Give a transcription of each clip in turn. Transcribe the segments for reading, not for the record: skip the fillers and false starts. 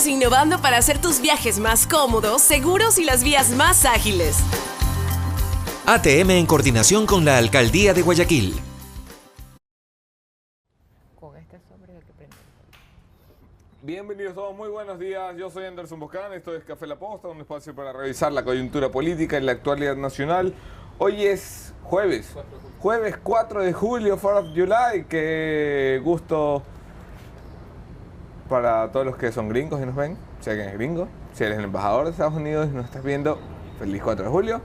innovando para hacer tus viajes más cómodos, seguros y las vías más ágiles. ATM en coordinación con la Alcaldía de Guayaquil. Bienvenidos todos, muy buenos días. Yo soy Anderson Boscán, esto es Café La Posta, un espacio para revisar la coyuntura política y la actualidad nacional. Hoy es jueves 4 de julio, 4 of July. Qué gusto para todos los que son gringos y nos ven. Si alguien es gringo, si eres el embajador de Estados Unidos y nos estás viendo, feliz 4 de julio.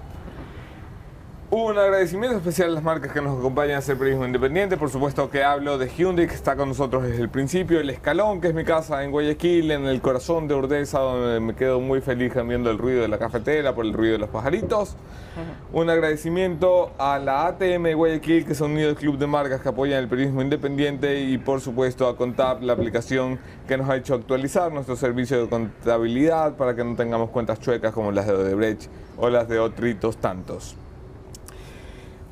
Un agradecimiento especial a las marcas que nos acompañan a hacer periodismo independiente. Por supuesto que hablo de Hyundai, que está con nosotros desde el principio. El Escalón, que es mi casa en Guayaquil, en el corazón de Urdesa, donde me quedo muy feliz cambiando el ruido de la cafetera por el ruido de los pajaritos. Un agradecimiento a la ATM de Guayaquil, que es unido al club de marcas que apoyan el periodismo independiente. Y por supuesto a Contab, la aplicación que nos ha hecho actualizar nuestro servicio de contabilidad para que no tengamos cuentas chuecas como las de Odebrecht o las de otros tantos.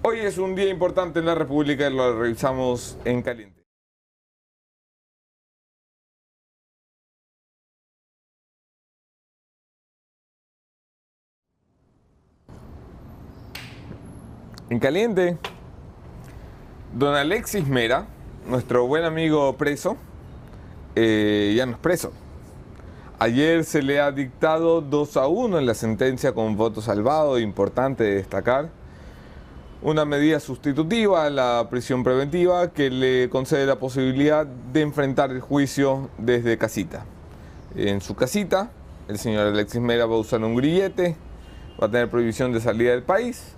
Hoy es un día importante en la República y lo revisamos en caliente. En caliente, don Alexis Mera, nuestro buen amigo preso, ya no es preso. Ayer se le ha dictado 2-1 en la sentencia con voto salvado, importante de destacar. Una medida sustitutiva a la prisión preventiva que le concede la posibilidad de enfrentar el juicio desde casita. En su casita, el señor Alexis Mera va a usar un grillete, va a tener prohibición de salida del país,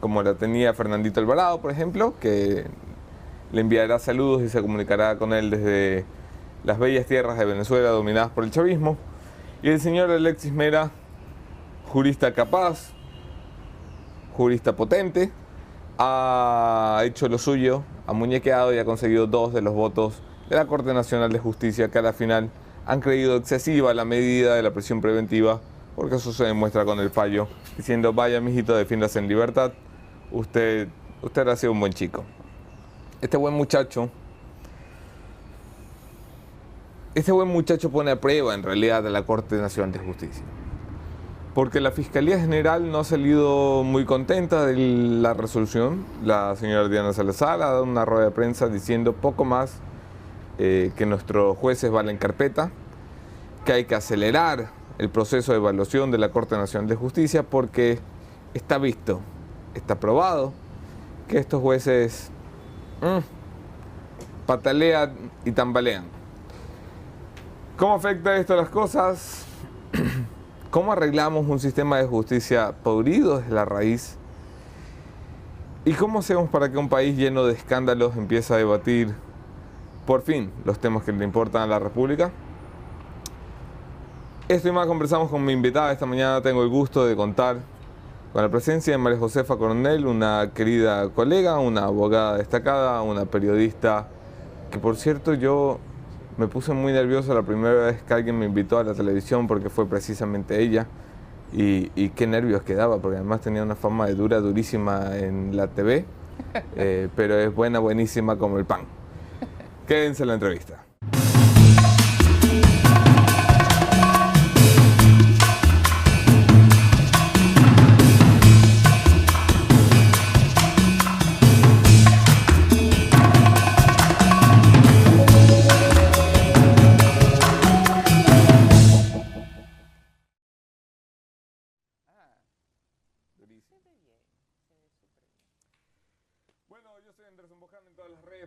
como la tenía Fernandito Alvarado, por ejemplo, que le enviará saludos y se comunicará con él desde las bellas tierras de Venezuela dominadas por el chavismo. Y el señor Alexis Mera, jurista capaz, jurista potente, ha hecho lo suyo, ha muñequeado y ha conseguido 2 de los votos de la Corte Nacional de Justicia, que a la final han creído excesiva la medida de la prisión preventiva, porque eso se demuestra con el fallo, diciendo: vaya mijito, defiéndase en libertad, usted ha sido un buen chico. Este buen muchacho pone a prueba en realidad a la Corte Nacional de Justicia, porque la Fiscalía General no ha salido muy contenta de la resolución. La señora Diana Salazar ha dado una rueda de prensa diciendo poco más que nuestros jueces valen carpeta, que hay que acelerar el proceso de evaluación de la Corte Nacional de Justicia porque está visto, está probado que estos jueces patalean y tambalean. ¿Cómo afecta esto a las cosas? ¿Cómo arreglamos un sistema de justicia podrido desde la raíz? ¿Y cómo hacemos para que un país lleno de escándalos empiece a debatir, por fin, los temas que le importan a la República? Esto y más conversamos con mi invitada. Esta mañana tengo el gusto de contar con la presencia de María Josefa Coronel, una querida colega, una abogada destacada, una periodista que, por cierto, yo me puse muy nervioso la primera vez que alguien me invitó a la televisión porque fue precisamente ella. Y qué nervios quedaba, porque además tenía una fama de durísima en la TV, pero es buenísima como el pan. Quédense en la entrevista.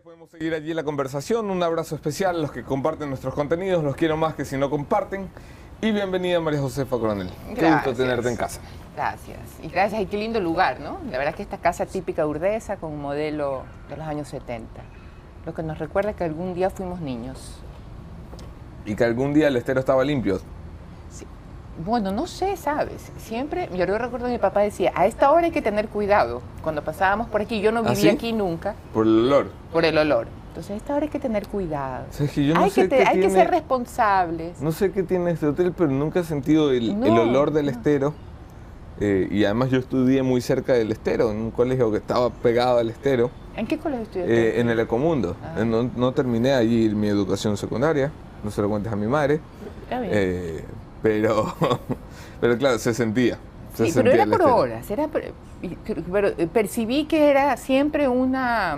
Podemos seguir allí la conversación. Un abrazo especial a los que comparten nuestros contenidos. Los quiero más que si no comparten. Y bienvenida, María Josefa Coronel. Qué gusto tenerte en casa. Gracias. Y gracias. Y qué lindo lugar, ¿no? La verdad es que esta casa típica urdesa con un modelo de los años 70. Lo que nos recuerda que algún día fuimos niños. Y que algún día el estero estaba limpio. Sí. Bueno, no sé, ¿sabes? Siempre, yo recuerdo que mi papá decía, a esta hora hay que tener cuidado. Cuando pasábamos por aquí, yo no vivía aquí nunca. ¿Por el olor? Por el olor. Entonces, a esta hora hay que tener cuidado. O sea, es que yo no hay sé que ser responsables. No sé qué tiene este hotel, pero nunca he sentido el olor del estero. Y además yo estudié muy cerca del estero, en un colegio que estaba pegado al estero. ¿En qué colegio estudiaste? En el Ecomundo. No terminé allí mi educación secundaria. no se lo cuentes a mi madre. Está bien. Pero, pero claro, se sentía. Sí, pero era por horas, pero percibí que era siempre una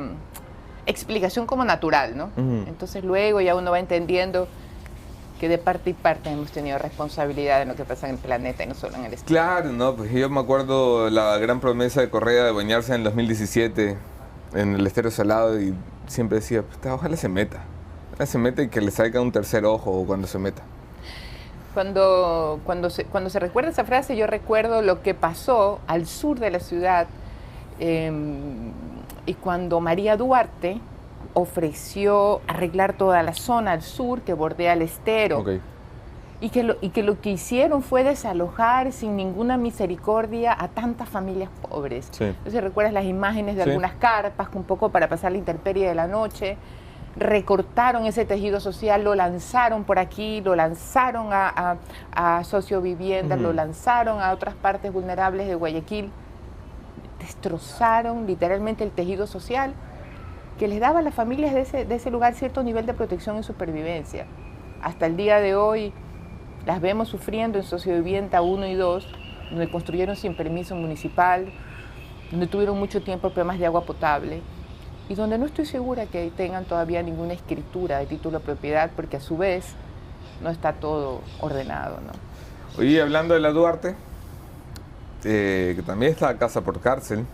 explicación como natural, ¿no? Entonces luego ya uno va entendiendo que de parte y parte hemos tenido responsabilidad en lo que pasa en el planeta y no solo en el estado. Claro, no, pues yo me acuerdo la gran promesa de Correa de bañarse en el 2017 en el Estero Salado y siempre decía, ojalá se meta y que le salga un tercer ojo cuando se meta. Cuando se recuerda esa frase, yo recuerdo lo que pasó al sur de la ciudad y cuando María Duarte ofreció arreglar toda la zona al sur que bordea el estero. Okay. Y que lo que hicieron fue desalojar sin ninguna misericordia a tantas familias pobres. Sí. Entonces recuerdas las imágenes de Sí. algunas carpas, un poco para pasar la intemperie de la noche. Recortaron ese tejido social, lo lanzaron por aquí, lo lanzaron a Sociovivienda, lo lanzaron a otras partes vulnerables de Guayaquil. Destrozaron literalmente el tejido social que les daba a las familias de ese lugar cierto nivel de protección y supervivencia. Hasta el día de hoy las vemos sufriendo en Sociovivienda 1 y 2, donde construyeron sin permiso municipal, donde tuvieron mucho tiempo problemas de agua potable y donde no estoy segura que tengan todavía ninguna escritura de título de propiedad porque a su vez no está todo ordenado, ¿no? Oye, hablando de la Duarte, que también está casa por cárcel,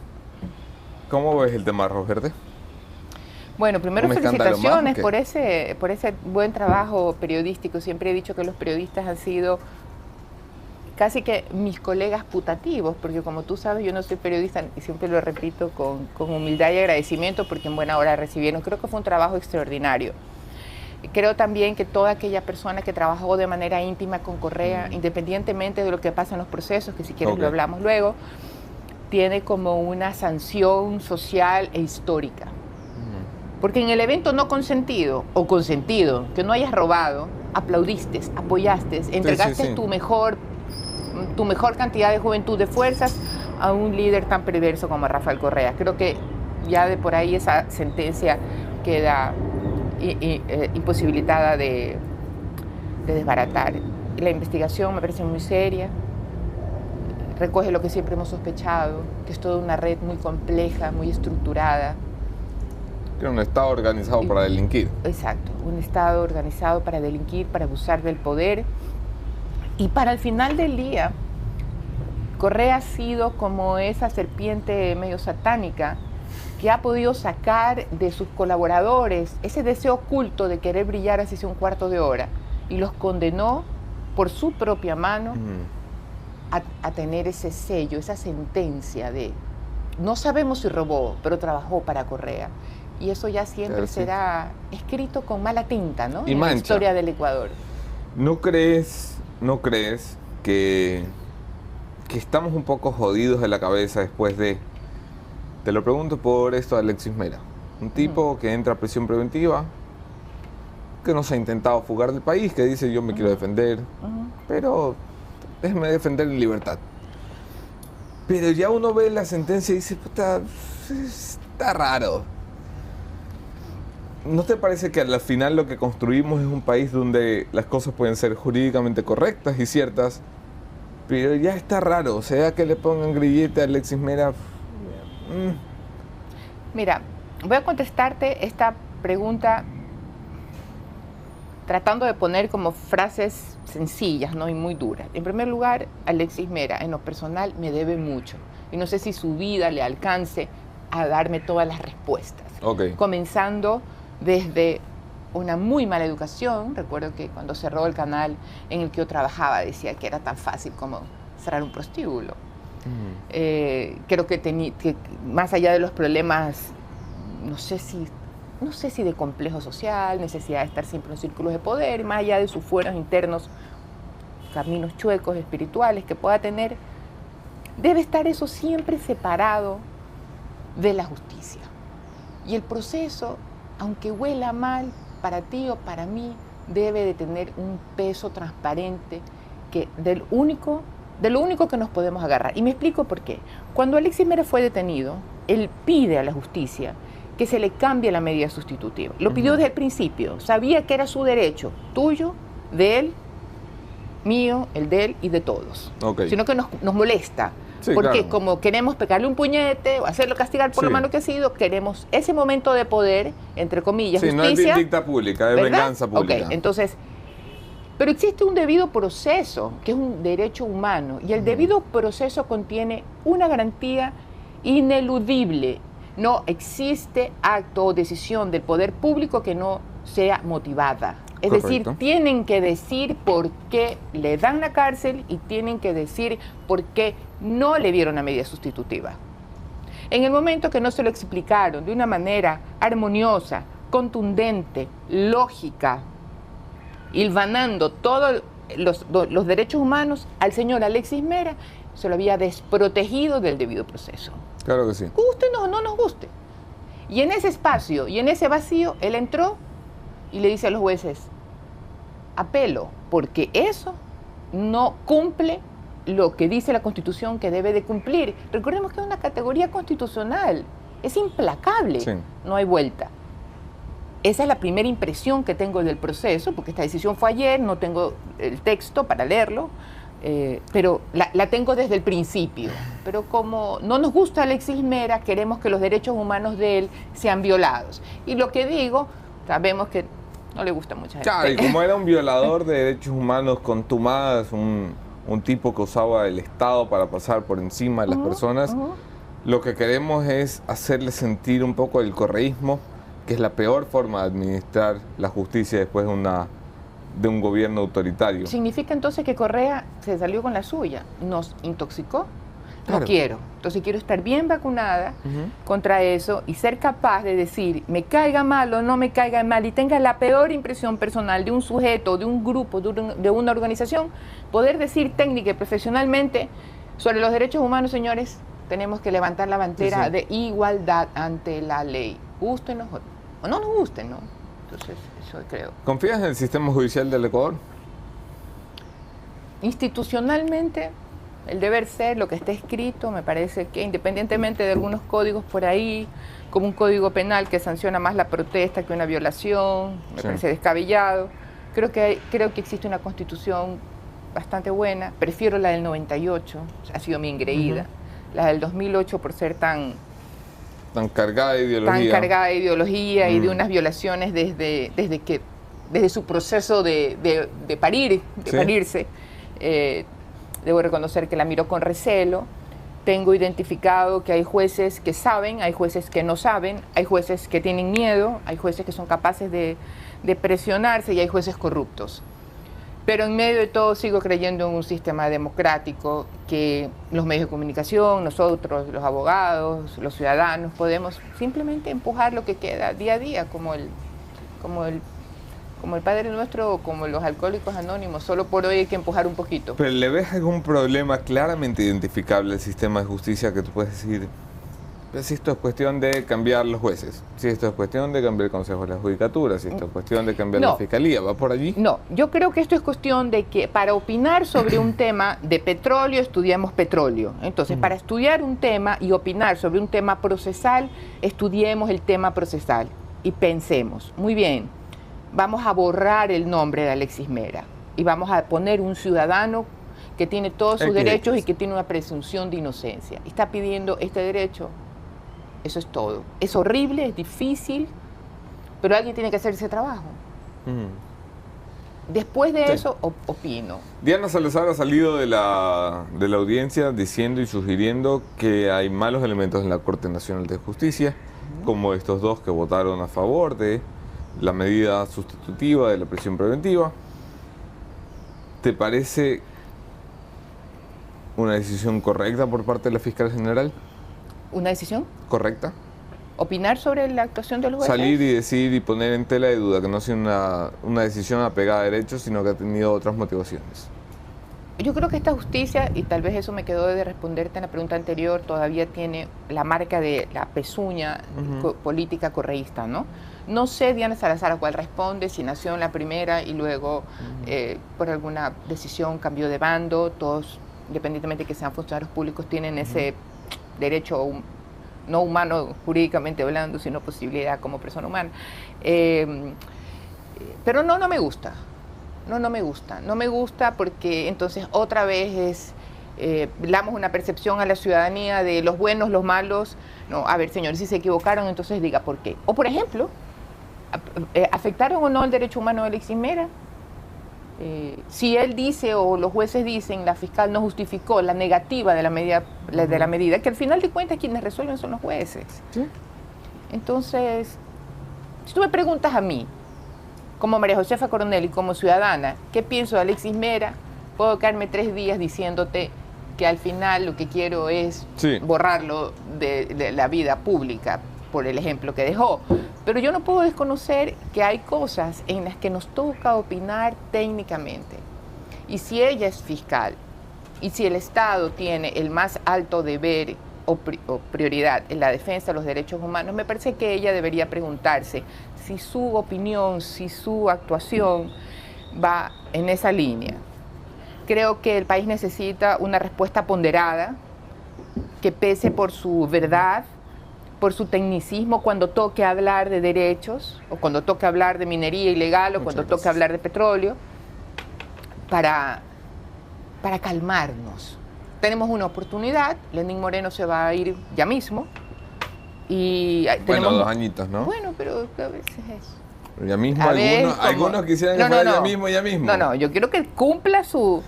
¿cómo ves el tema de Arroz Verde? Bueno, primero ¿Un escándalo felicitaciones más, por ese buen trabajo periodístico. Siempre he dicho que los periodistas han sido casi que mis colegas putativos, porque como tú sabes, yo no soy periodista y siempre lo repito con humildad y agradecimiento porque en buena hora recibieron. Creo que fue un trabajo extraordinario. Creo también que toda aquella persona que trabajó de manera íntima con Correa, independientemente de lo que pasa en los procesos, que si quieres lo hablamos luego, tiene como una sanción social e histórica. Porque en el evento no consentido o consentido, que no hayas robado, aplaudiste, apoyaste, entregaste tu mejor cantidad de juventud, de fuerzas a un líder tan perverso como Rafael Correa. Creo que ya de por ahí esa sentencia queda imposibilitada de desbaratar. La investigación me parece muy seria, recoge lo que siempre hemos sospechado, que es toda una red muy compleja, muy estructurada. Que un Estado organizado para delinquir. Exacto, un Estado organizado para delinquir, para abusar del poder. Y para el final del día, Correa ha sido como esa serpiente medio satánica que ha podido sacar de sus colaboradores ese deseo oculto de querer brillar así sea un cuarto de hora y los condenó por su propia mano a tener ese sello, esa sentencia de no sabemos si robó, pero trabajó para Correa. Y eso ya siempre será escrito con mala tinta, ¿no? Y en mancha. la historia del Ecuador. ¿No crees que estamos un poco jodidos de la cabeza después de... Te lo pregunto por esto de Alexis Mera. Un tipo que entra a prisión preventiva, que no se ha intentado fugar del país, que dice yo me quiero defender, pero déjeme defender en libertad. Pero ya uno ve la sentencia y dice, puta, está raro. ¿No te parece que al final lo que construimos es un país donde las cosas pueden ser jurídicamente correctas y ciertas, pero ya está raro? O sea, que le pongan grillete a Alexis Mera. Mira, voy a contestarte esta pregunta tratando de poner como frases sencillas, ¿no? Y muy duras. En primer lugar, Alexis Mera, en lo personal, me debe mucho. Y no sé si su vida le alcance a darme todas las respuestas. Comenzando desde una muy mala educación. Recuerdo que cuando cerró el canal en el que yo trabajaba decía que era tan fácil como cerrar un prostíbulo. Creo que más allá de los problemas, no sé si de complejo social, necesidad de estar siempre en círculos de poder, más allá de sus fueros internos, caminos chuecos, espirituales que pueda tener, debe estar eso siempre separado de la justicia. Y el proceso, aunque huela mal para ti o para mí, debe de tener un peso transparente que de lo único que nos podemos agarrar. Y me explico por qué. Cuando Alexis Mera fue detenido, él pide a la justicia que se le cambie la medida sustitutiva. Lo pidió desde el principio, sabía que era su derecho, tuyo, de él, mío, el de él y de todos. Sino que nos molesta. Sí, porque claro. como queremos pegarle un puñete o hacerlo castigar por lo malo que ha sido, queremos ese momento de poder, entre comillas, sí, justicia. No es vindicta pública, es ¿verdad? venganza pública. Ok, entonces, pero existe un debido proceso, que es un derecho humano, y el debido proceso contiene una garantía ineludible. No existe acto o decisión del poder público que no sea motivada. Es decir, tienen que decir por qué le dan la cárcel y tienen que decir por qué no le dieron la medida sustitutiva. En el momento que no se lo explicaron de una manera armoniosa, contundente, lógica, hilvanando todos los derechos humanos, al señor Alexis Mera se lo había desprotegido del debido proceso. Claro que sí. Guste o no nos guste. Y en ese espacio y en ese vacío, él entró y le dice a los jueces, apelo, porque eso no cumple lo que dice la Constitución que debe de cumplir. Recordemos que es una categoría constitucional, es implacable, Sí. no hay vuelta. Esa es la primera impresión que tengo del proceso, porque esta decisión fue ayer, no tengo el texto para leerlo, pero la tengo desde el principio. Pero como no nos gusta Alexis Mera, queremos que los derechos humanos de él sean violados. Y lo que digo, sabemos que no le gusta a mucha gente. Claro, y como era un violador de derechos humanos contumados, un tipo que usaba el Estado para pasar por encima de las personas, lo que queremos es hacerle sentir un poco el correísmo, que es la peor forma de administrar la justicia después de un gobierno autoritario. ¿Significa entonces que Correa se salió con la suya? ¿Nos intoxicó? Claro. No quiero. Entonces quiero estar bien vacunada contra eso y ser capaz de decir, me caiga mal o no me caiga mal y tenga la peor impresión personal de un sujeto, de un grupo, de una organización, poder decir técnica y profesionalmente sobre los derechos humanos, señores, tenemos que levantar la bandera de igualdad ante la ley. Gústenos o no nos gusten, ¿no? Entonces, eso creo. ¿Confías en el sistema judicial del Ecuador? Institucionalmente, el deber ser, lo que está escrito, me parece que independientemente de algunos códigos por ahí, como un código penal que sanciona más la protesta que una violación, me parece descabellado, creo que existe una constitución bastante buena, prefiero la del 98, ha sido mi engreída, la del 2008 por ser tan cargada de ideología. Tan cargada de ideología y de unas violaciones desde su proceso de parirse. Debo reconocer que la miro con recelo. Tengo identificado que hay jueces que saben, hay jueces que no saben, hay jueces que tienen miedo, hay jueces que son capaces de presionarse y hay jueces corruptos. Pero en medio de todo sigo creyendo en un sistema democrático que los medios de comunicación, nosotros, los abogados, los ciudadanos, podemos simplemente empujar lo que queda día a día, como el Padre Nuestro o como los alcohólicos anónimos. Solo por hoy hay que empujar un poquito. ¿Pero le ves algún problema claramente identificable al sistema de justicia que tú puedes decir, si esto es cuestión de cambiar los jueces, si esto es cuestión de cambiar el Consejo de la Judicatura, si esto es cuestión de cambiar la Fiscalía, ¿va por allí? No, yo creo que esto es cuestión de que para opinar sobre un tema de petróleo, estudiamos petróleo. Entonces, para estudiar un tema y opinar sobre un tema procesal, estudiemos el tema procesal y pensemos, muy bien, vamos a borrar el nombre de Alexis Mera y vamos a poner un ciudadano que tiene todos sus derechos y que tiene una presunción de inocencia. Está pidiendo este derecho. Eso es todo. Es horrible, es difícil, pero alguien tiene que hacer ese trabajo. Después de eso, opino. Diana Salazar ha salido de la audiencia diciendo y sugiriendo que hay malos elementos en la Corte Nacional de Justicia, como estos dos que votaron a favor de la medida sustitutiva de la prisión preventiva. ¿Te parece una decisión correcta por parte de la fiscal general? ¿Una decisión? ¿Correcta? ¿Opinar sobre la actuación del juez? Salir y decir y poner en tela de duda que no ha sido una decisión apegada a derechos, sino que ha tenido otras motivaciones. Yo creo que esta justicia, y tal vez eso me quedó de responderte en la pregunta anterior, todavía tiene la marca de la pezuña política correísta, ¿no? No sé Diana Salazar a cuál responde, si nació en la primera y luego por alguna decisión cambió de bando. Todos, independientemente de que sean funcionarios públicos, tienen ese derecho no humano jurídicamente hablando, sino posibilidad como persona humana. Pero no me gusta. No me gusta. No me gusta porque entonces otra vez es, damos una percepción a la ciudadanía de los buenos, los malos. No, a ver, señores, si se equivocaron, entonces diga por qué. O por ejemplo, ¿afectaron o no el derecho humano de Alexis Mera? Si él dice o los jueces dicen, la fiscal no justificó la negativa de la medida, que al final de cuentas quienes resuelven son los jueces. ¿Sí? Entonces, si tú me preguntas a mí, como María Josefa Coronel y como ciudadana, ¿qué pienso de Alexis Mera? Puedo quedarme 3 días diciéndote que al final lo que quiero es borrarlo de la vida pública, por el ejemplo que dejó. Pero yo no puedo desconocer que hay cosas en las que nos toca opinar técnicamente. Y si ella es fiscal, y si el Estado tiene el más alto deber o prioridad en la defensa de los derechos humanos, me parece que ella debería preguntarse si su opinión, si su actuación va en esa línea. Creo que el país necesita una respuesta ponderada, que pese por su verdad, por su tecnicismo cuando toque hablar de derechos, o cuando toque hablar de minería ilegal, o cuando toque hablar de petróleo, para calmarnos. Tenemos una oportunidad, Lenín Moreno se va a ir ya mismo, y bueno, 2 añitos, ¿no? Bueno, pero a veces es... Ya mismo, algunos quisieran que fuera ya mismo. No, yo quiero que cumpla su...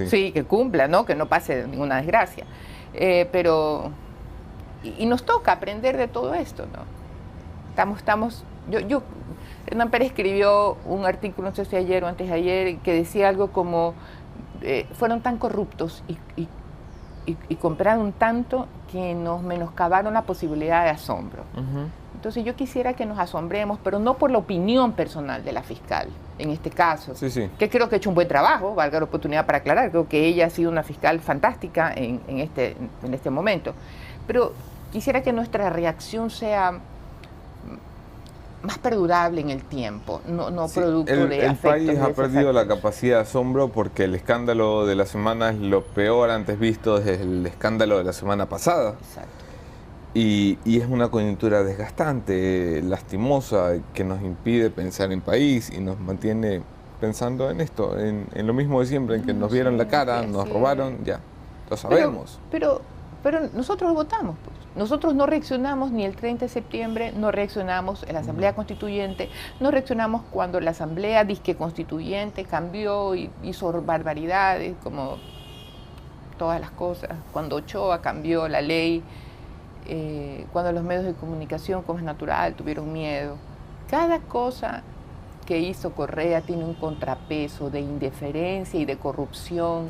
Sí, que cumpla, ¿no? Que no pase ninguna desgracia. Pero... Y nos toca aprender de todo esto, ¿no? Hernán Pérez escribió un artículo, no sé si ayer o antes de ayer, que decía algo como, fueron tan corruptos y compraron tanto que nos menoscabaron la posibilidad de asombro. Entonces yo quisiera que nos asombremos, pero no por la opinión personal de la fiscal, en este caso, que creo que ha hecho un buen trabajo, valga la oportunidad para aclarar, creo que ella ha sido una fiscal fantástica en este momento. Pero quisiera que nuestra reacción sea más perdurable en el tiempo, no producto de afectos. El país ha perdido la capacidad de asombro porque el escándalo de la semana es lo peor antes visto desde el escándalo de la semana pasada. Exacto. Y es una coyuntura desgastante, lastimosa, que nos impide pensar en país y nos mantiene pensando en esto, en lo mismo de siempre, en que nos vieron la cara, nos robaron, ya, lo sabemos. Pero nosotros votamos, pues. Nosotros no reaccionamos ni el 30 de septiembre, no reaccionamos en la Asamblea Constituyente, no reaccionamos cuando la Asamblea disque Constituyente cambió y hizo barbaridades, como todas las cosas, cuando Ochoa cambió la ley, cuando los medios de comunicación, como es natural, tuvieron miedo. Cada cosa que hizo Correa tiene un contrapeso de indiferencia y de corrupción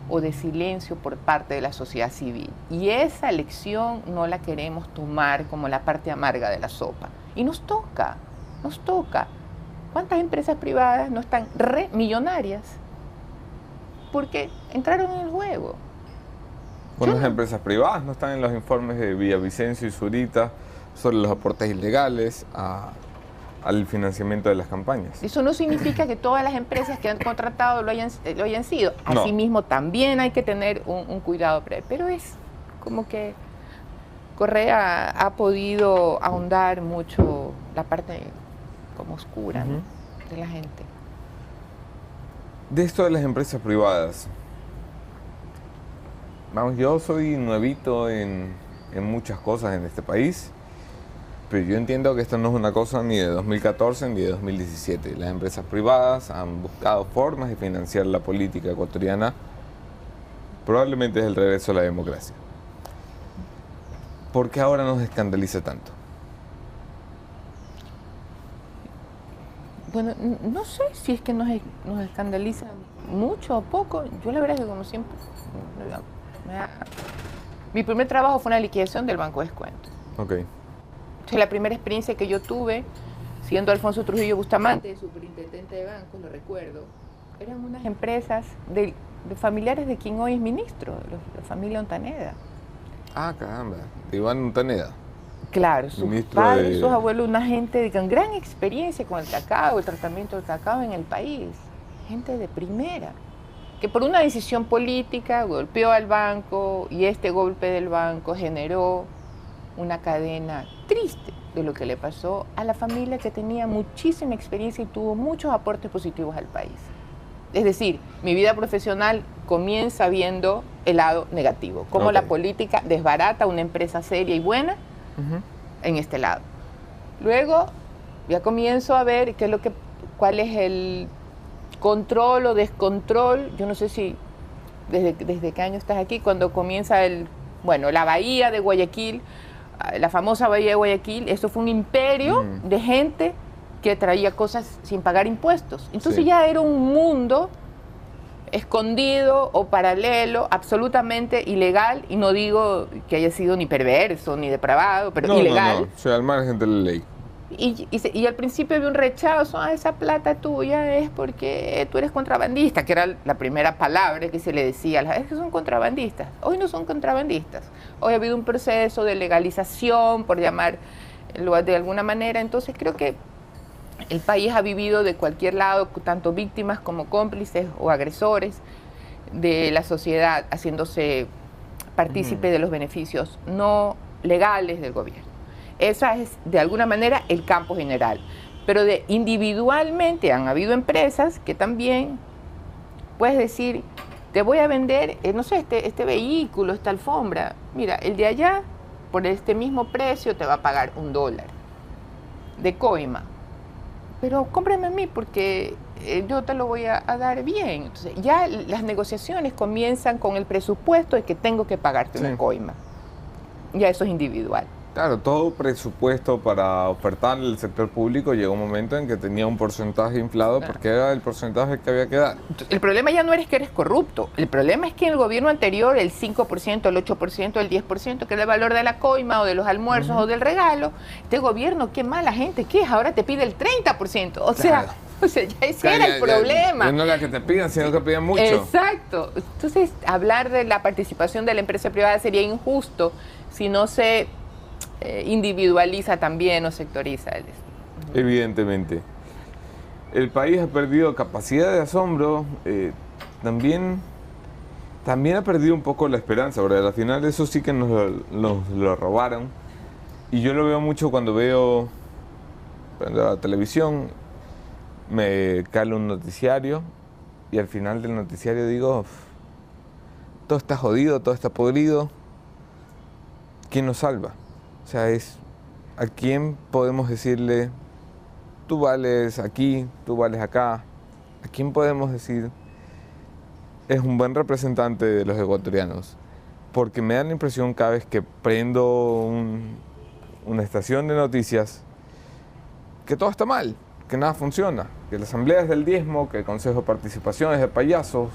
o de silencio por parte de la sociedad civil. Y esa lección no la queremos tomar como la parte amarga de la sopa. Y nos toca. ¿Cuántas empresas privadas no están millonarias? Porque entraron en el juego. ¿Cuántas empresas privadas no están en los informes de Villavicencio y Zurita sobre los aportes ilegales al financiamiento de las campañas? Eso no significa que todas las empresas que han contratado lo hayan sido. Asimismo, también hay que tener un cuidado previo. Pero es como que Correa ha podido ahondar mucho la parte como oscura, ¿no?, de la gente. De esto de las empresas privadas, vamos, yo soy nuevito en muchas cosas en este país. Pero yo entiendo que esto no es una cosa ni de 2014 ni de 2017. Las empresas privadas han buscado formas de financiar la política ecuatoriana. Probablemente es el regreso a la democracia. ¿Por qué ahora nos escandaliza tanto? Bueno, no sé si es que nos escandaliza mucho o poco. Yo la verdad es que como siempre... Mi primer trabajo fue una liquidación del Banco de Descuento. Entonces, la primera experiencia que yo tuve, siendo Alfonso Trujillo Bustamante, superintendente de bancos, lo recuerdo, eran unas empresas de familiares de quien hoy es ministro, de la familia Ontaneda. Ah, caramba, de Iván Ontaneda. Claro, sus padres, sus abuelos, una gente con gran experiencia con el cacao, el tratamiento del cacao en el país. Gente de primera, que por una decisión política golpeó al banco y este golpe del banco generó una cadena triste de lo que le pasó a la familia que tenía muchísima experiencia y tuvo muchos aportes positivos al país. Es decir, mi vida profesional comienza viendo el lado negativo, cómo la política desbarata una empresa seria y buena en este lado. Luego ya comienzo a ver cuál es el control o descontrol. Yo no sé si desde qué año estás aquí, cuando comienza la bahía de Guayaquil, la famosa bahía de Guayaquil. Eso fue un imperio de gente que traía cosas sin pagar impuestos. Entonces ya era un mundo escondido o paralelo, absolutamente ilegal, y no digo que haya sido ni perverso ni depravado, pero ilegal. O sea, al margen de la ley. Y al principio había un rechazo, esa plata tuya es porque tú eres contrabandista, que era la primera palabra que se le decía, es que son contrabandistas. Hoy no son contrabandistas, hoy ha habido un proceso de legalización, por llamarlo de alguna manera. Entonces creo que el país ha vivido de cualquier lado, tanto víctimas como cómplices o agresores de la sociedad, haciéndose partícipe de los beneficios no legales del gobierno. Esa es, de alguna manera, el campo general. Pero individualmente han habido empresas que también puedes decir, te voy a vender, no sé, este vehículo, esta alfombra. Mira, el de allá, por este mismo precio, te va a pagar $1 de coima. Pero cómprame a mí porque yo te lo voy a dar bien. Entonces, ya las negociaciones comienzan con el presupuesto de que tengo que pagarte una coima. Ya eso es individual. Claro, todo presupuesto para ofertar el sector público llegó un momento en que tenía un porcentaje inflado porque era el porcentaje que había que dar. El problema ya no es que eres corrupto, el problema es que en el gobierno anterior el 5%, el 8%, el 10%, que era el valor de la coima o de los almuerzos o del regalo, este gobierno, qué mala gente que es, ahora te pide el 30%, o sea ya ese era el problema. No la que te pidan, sino que pidan mucho. Exacto, entonces hablar de la participación de la empresa privada sería injusto si no se individualiza también o sectoriza. Evidentemente. El país ha perdido capacidad de asombro, también ha perdido un poco la esperanza, porque al final eso sí que nos lo robaron. Y yo lo veo mucho cuando veo la televisión, me cala un noticiario y al final del noticiario digo, todo está jodido, todo está podrido, ¿quién nos salva? O sea, ¿a quién podemos decirle, tú vales aquí, tú vales acá? ¿A quién podemos decir, es un buen representante de los ecuatorianos? Porque me da la impresión cada vez que prendo una estación de noticias que todo está mal, que nada funciona, que la asamblea es del diezmo, que el consejo de participación es de payasos,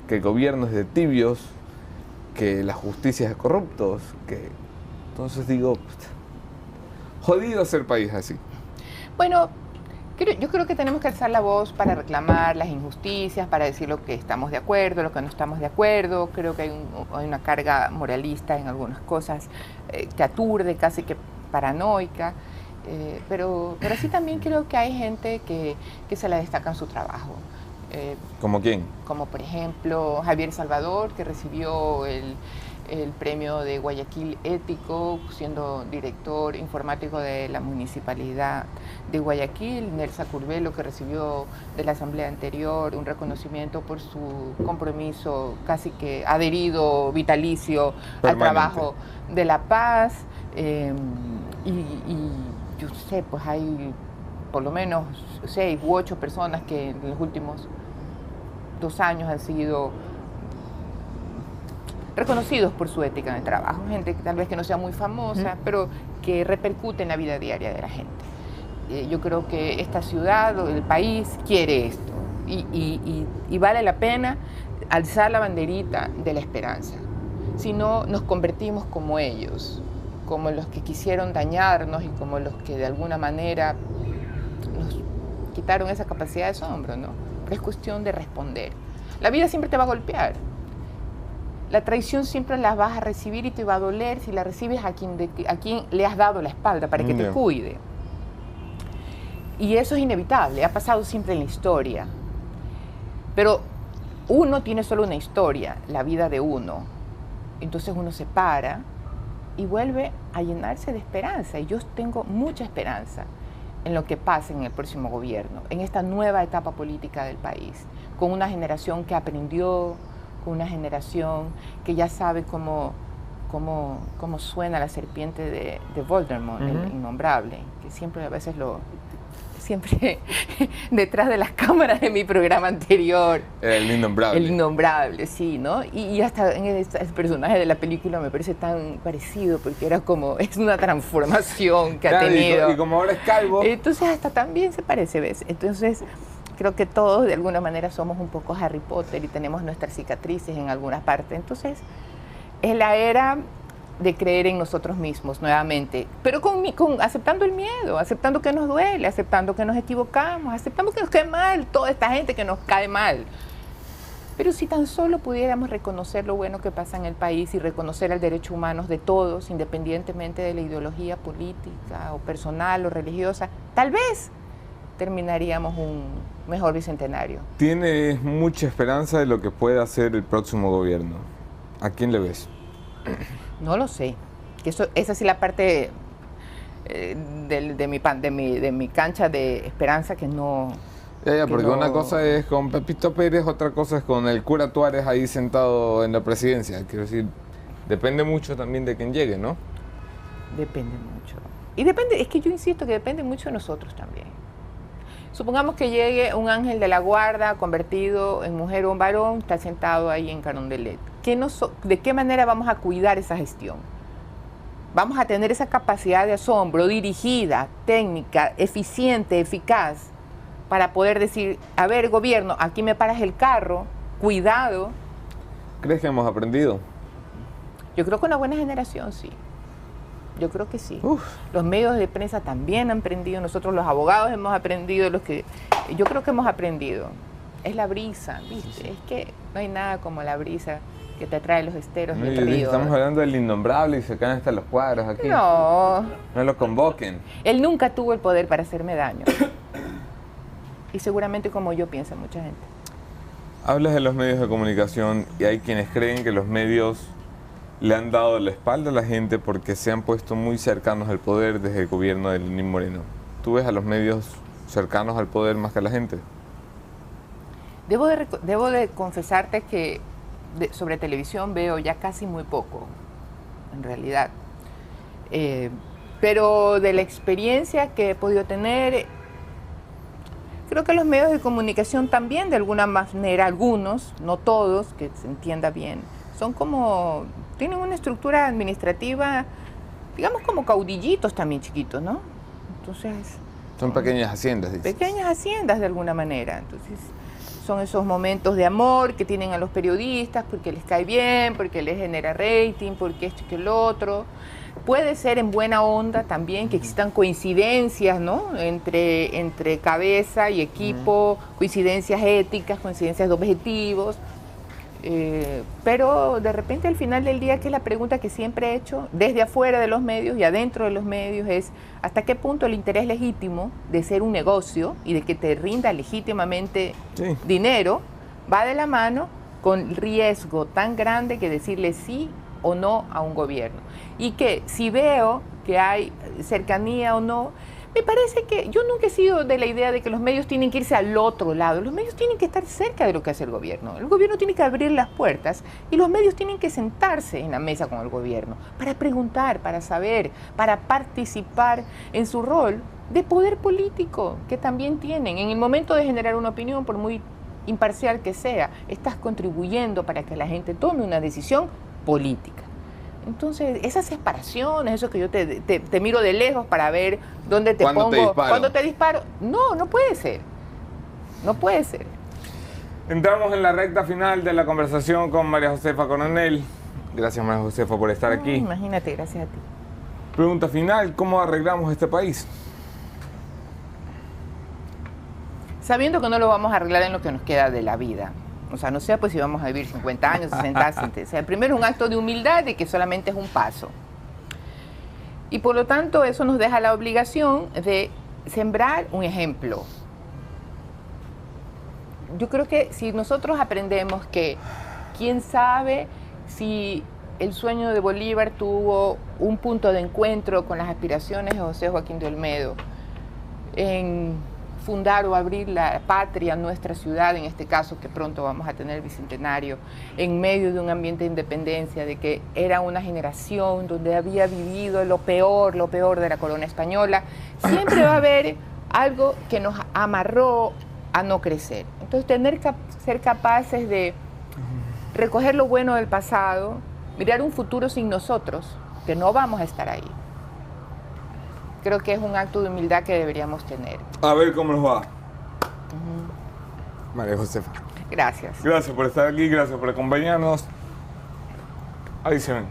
que el gobierno es de tibios, que la justicia es de corruptos, que... Entonces digo, jodido ser país así. Bueno, yo creo que tenemos que alzar la voz para reclamar las injusticias, para decir lo que estamos de acuerdo, lo que no estamos de acuerdo. Creo que hay una carga moralista en algunas cosas que aturde, casi que paranoica. Pero sí también creo que hay gente que se la destaca en su trabajo. ¿Como quién? Como por ejemplo Javier Salvador, que recibió el premio de Guayaquil Ético, siendo director informático de la Municipalidad de Guayaquil. Nelsa Curvelo, que recibió de la asamblea anterior un reconocimiento por su compromiso casi que adherido, vitalicio, permanente, al trabajo de la paz. Y yo sé, pues hay por lo menos 6 u 8 personas que en los últimos 2 años han sido reconocidos por su ética en el trabajo, gente que tal vez que no sea muy famosa, pero que repercute en la vida diaria de la gente. Yo creo que esta ciudad o el país quiere esto y vale la pena alzar la banderita de la esperanza. Si no, nos convertimos como ellos, como los que quisieron dañarnos y como los que de alguna manera nos quitaron esa capacidad de asombro, ¿no? Pero es cuestión de responder. La vida siempre te va a golpear. La traición siempre la vas a recibir y te va a doler si la recibes a quien le has dado la espalda para que te cuide. Y eso es inevitable, ha pasado siempre en la historia. Pero uno tiene solo una historia, la vida de uno. Entonces uno se para y vuelve a llenarse de esperanza. Y yo tengo mucha esperanza en lo que pase en el próximo gobierno, en esta nueva etapa política del país, con una generación que aprendió, con una generación que ya sabe cómo suena la serpiente de Voldemort, el innombrable, que siempre a veces siempre detrás de las cámaras de mi programa anterior. El innombrable. El innombrable, sí, ¿no? Y hasta en el personaje de la película me parece tan parecido, porque era como, es una transformación que ha tenido. Y como ahora es calvo. Entonces hasta también se parece, ¿ves? Entonces creo que todos de alguna manera somos un poco Harry Potter y tenemos nuestras cicatrices en algunas partes. Entonces es la era de creer en nosotros mismos nuevamente, pero aceptando el miedo, aceptando que nos duele, aceptando que nos equivocamos, aceptando que nos cae mal toda esta gente que nos cae mal. Pero si tan solo pudiéramos reconocer lo bueno que pasa en el país y reconocer el derecho humano de todos, independientemente de la ideología política o personal o religiosa, tal vez terminaríamos un mejor bicentenario. ¿Tienes mucha esperanza de lo que pueda hacer el próximo gobierno? ¿A quién le ves? No lo sé. Esa sí la parte de mi cancha de esperanza que no... Porque no... una cosa es con Pepito Pérez, otra cosa es con el cura Tuárez ahí sentado en la presidencia. Quiero decir, depende mucho también de quién llegue, ¿no? Depende mucho. Y depende, es que yo insisto que depende mucho de nosotros también. Supongamos que llegue un ángel de la guarda convertido en mujer o en varón, está sentado ahí en Carondelet. ¿De qué manera vamos a cuidar esa gestión? Vamos a tener esa capacidad de asombro dirigida, técnica, eficiente, eficaz, para poder decir, a ver, gobierno, aquí me paras el carro, cuidado. ¿Crees que hemos aprendido? Yo creo que una buena generación, sí. Yo creo que sí. Los medios de prensa también han aprendido, nosotros los abogados hemos aprendido, yo creo que hemos aprendido. Es la brisa, ¿viste? Sí. Es que no hay nada como la brisa que te trae los esteros del río. Estamos hablando del innombrable y se caen hasta los cuadros aquí. No. No lo convoquen. Él nunca tuvo el poder para hacerme daño. Y seguramente como yo piensa mucha gente. Hablas de los medios de comunicación y hay quienes creen que los medios le han dado la espalda a la gente porque se han puesto muy cercanos al poder desde el gobierno de Lenín Moreno. ¿Tú ves a los medios cercanos al poder más que a la gente? Debo de confesarte que sobre televisión veo ya casi muy poco, en realidad. Pero de la experiencia que he podido tener, creo que los medios de comunicación también, de alguna manera, algunos, no todos, que se entienda bien, tienen una estructura administrativa, digamos como caudillitos también chiquitos, ¿no? Entonces... Son pequeñas haciendas, dices. Pequeñas haciendas de alguna manera, entonces... Son esos momentos de amor que tienen a los periodistas porque les cae bien, porque les genera rating, porque esto y que el otro. Puede ser en buena onda también que existan coincidencias, ¿no? Entre cabeza y equipo, coincidencias éticas, coincidencias de objetivos. Pero de repente al final del día, que es la pregunta que siempre he hecho, desde afuera de los medios y adentro de los medios, es hasta qué punto el interés legítimo de ser un negocio y de que te rinda legítimamente dinero va de la mano con riesgo tan grande que decirle sí o no a un gobierno. Y que si veo que hay cercanía o no, me parece que yo nunca he sido de la idea de que los medios tienen que irse al otro lado. Los medios tienen que estar cerca de lo que hace el gobierno. El gobierno tiene que abrir las puertas y los medios tienen que sentarse en la mesa con el gobierno para preguntar, para saber, para participar en su rol de poder político que también tienen. En el momento de generar una opinión, por muy imparcial que sea, estás contribuyendo para que la gente tome una decisión política. Entonces, esas separaciones, eso que yo te miro de lejos para ver dónde te pongo, cuándo te disparo, no puede ser. No puede ser. Entramos en la recta final de la conversación con María Josefa Coronel. Gracias, María Josefa, por estar aquí. Imagínate, gracias a ti. Pregunta final, ¿cómo arreglamos este país? Sabiendo que no lo vamos a arreglar en lo que nos queda de la vida. O sea, no sé pues si vamos a vivir 50 años, 60 años. O sea, primero es un acto de humildad de que solamente es un paso. Y por lo tanto, eso nos deja la obligación de sembrar un ejemplo. yo creo que si nosotros aprendemos que, quién sabe si el sueño de Bolívar tuvo un punto de encuentro con las aspiraciones de José Joaquín de Olmedo en fundar o abrir la patria, nuestra ciudad, en este caso que pronto vamos a tener el bicentenario, en medio de un ambiente de independencia, de que era una generación donde había vivido lo peor de la corona española, siempre va a haber algo que nos amarró a no crecer. Entonces, ser capaces de recoger lo bueno del pasado, mirar un futuro sin nosotros, que no vamos a estar ahí. Creo que es un acto de humildad que deberíamos tener. A ver cómo nos va. María Josefa. Gracias. Gracias por estar aquí, gracias por acompañarnos. Ahí se ven.